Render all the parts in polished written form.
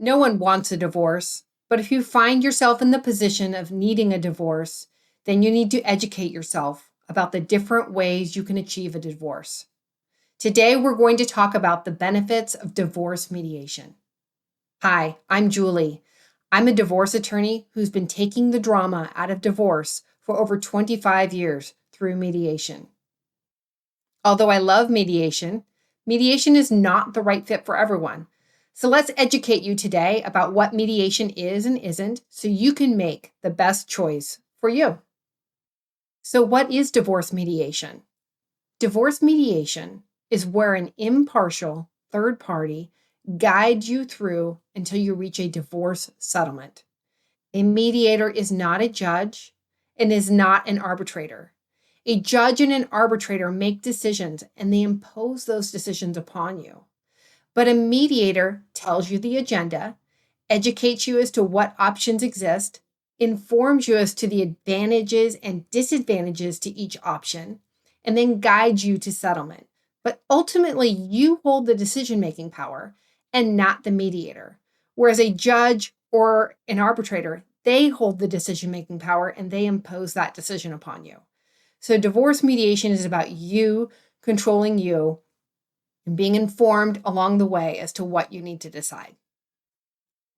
No one wants a divorce, but if you find yourself in the position of needing a divorce, then you need to educate yourself about the different ways you can achieve a divorce. Today, we're going to talk about the benefits of divorce mediation. Hi, I'm Julie. I'm a divorce attorney who's been taking the drama out of divorce for over 25 years through mediation. Although I love mediation, mediation is not the right fit for everyone. So let's educate you today about what mediation is and isn't so you can make the best choice for you. So, what is divorce mediation? Divorce mediation is where an impartial third party guides you through until you reach a divorce settlement. A mediator is not a judge and is not an arbitrator. A judge and an arbitrator make decisions and they impose those decisions upon you. But a mediator tells you the agenda, educates you as to what options exist, informs you as to the advantages and disadvantages to each option, and then guides you to settlement. But ultimately, you hold the decision-making power and not the mediator. Whereas a judge or an arbitrator, they hold the decision-making power and they impose that decision upon you. So divorce mediation is about you controlling you and being informed along the way as to what you need to decide.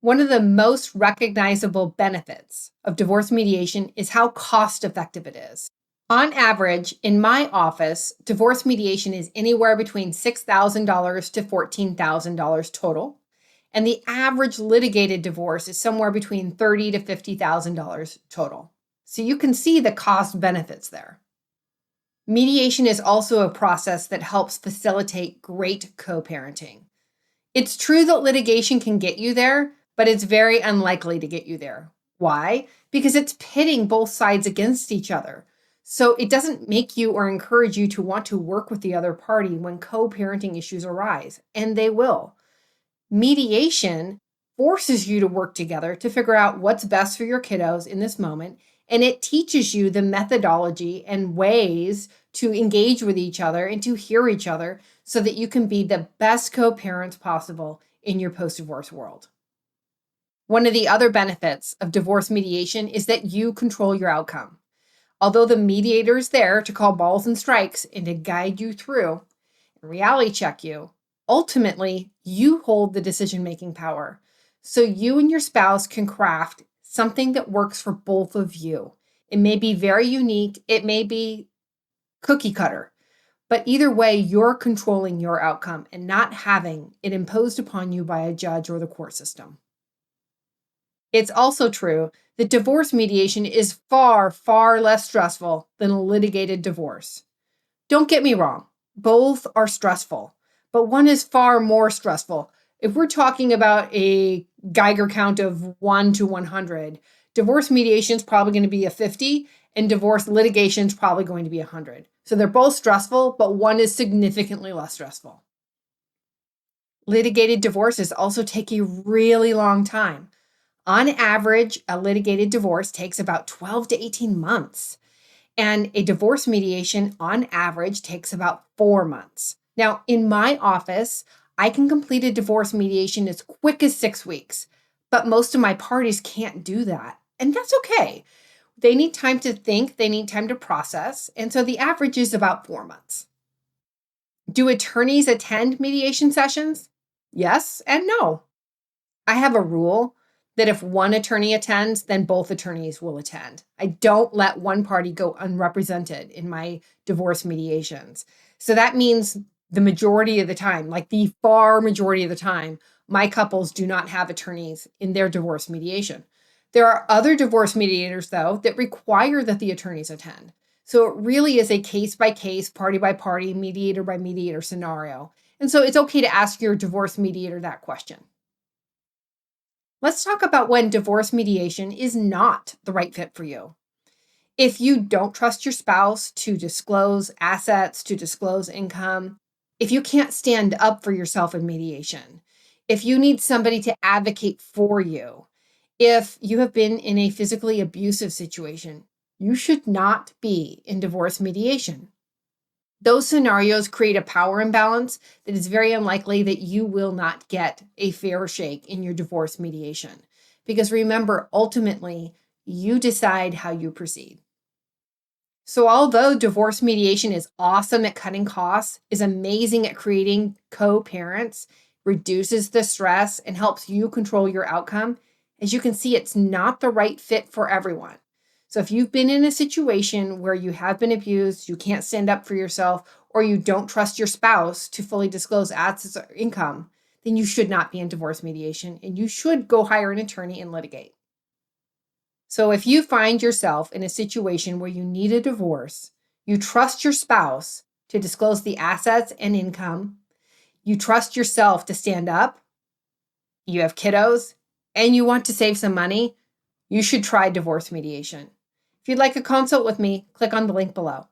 One of the most recognizable benefits of divorce mediation is how cost-effective it is. On average, in my office, divorce mediation is anywhere between $6,000 to $14,000 total, and the average litigated divorce is somewhere between $30,000 to $50,000 total. So you can see the cost benefits there. Mediation is also a process that helps facilitate great co-parenting. It's true that litigation can get you there, but it's very unlikely to get you there. Why? Because it's pitting both sides against each other. So it doesn't make you or encourage you to want to work with the other party when co-parenting issues arise, and they will. Mediation forces you to work together to figure out what's best for your kiddos in this moment, and it teaches you the methodology and ways to engage with each other and to hear each other so that you can be the best co-parents possible in your post-divorce world. One of the other benefits of divorce mediation is that you control your outcome. Although the mediator is there to call balls and strikes and to guide you through and reality check you, ultimately, you hold the decision-making power. So you and your spouse can craft something that works for both of you. It may be very unique. It may be cookie cutter. But either way, you're controlling your outcome and not having it imposed upon you by a judge or the court system. It's also true that divorce mediation is far, far less stressful than a litigated divorce. Don't get me wrong, both are stressful, but one is far more stressful. If we're talking about a Geiger count of 1 to 100, divorce mediation is probably going to be a 50, and divorce litigation is probably going to be 100. So they're both stressful, but one is significantly less stressful. Litigated divorces also take a really long time. On average, a litigated divorce takes about 12 to 18 months. And a divorce mediation, on average, takes about 4 months. Now, in my office, I can complete a divorce mediation as quick as 6 weeks, but most of my parties can't do that. And that's okay. They need time to think, they need time to process. And so the average is about 4 months. Do attorneys attend mediation sessions? Yes and no. I have a rule that if one attorney attends, then both attorneys will attend. I don't let one party go unrepresented in my divorce mediations. So that means the majority of the time, like the far majority of the time, my couples do not have attorneys in their divorce mediation. There are other divorce mediators, though, that require that the attorneys attend. So it really is a case-by-case, party-by-party, mediator-by-mediator scenario. And so it's okay to ask your divorce mediator that question. Let's talk about when divorce mediation is not the right fit for you. If you don't trust your spouse to disclose assets, to disclose income, if you can't stand up for yourself in mediation, if you need somebody to advocate for you, if you have been in a physically abusive situation, you should not be in divorce mediation. Those scenarios create a power imbalance that is very unlikely that you will not get a fair shake in your divorce mediation. Because remember, ultimately, you decide how you proceed. So, although divorce mediation is awesome at cutting costs, is amazing at creating co-parents, reduces the stress, and helps you control your outcome, as you can see, it's not the right fit for everyone. So, if you've been in a situation where you have been abused, you can't stand up for yourself, or you don't trust your spouse to fully disclose assets or income, then you should not be in divorce mediation and you should go hire an attorney and litigate. So if you find yourself in a situation where you need a divorce, you trust your spouse to disclose the assets and income, you trust yourself to stand up, you have kiddos, and you want to save some money, you should try divorce mediation. If you'd like a consult with me, click on the link below.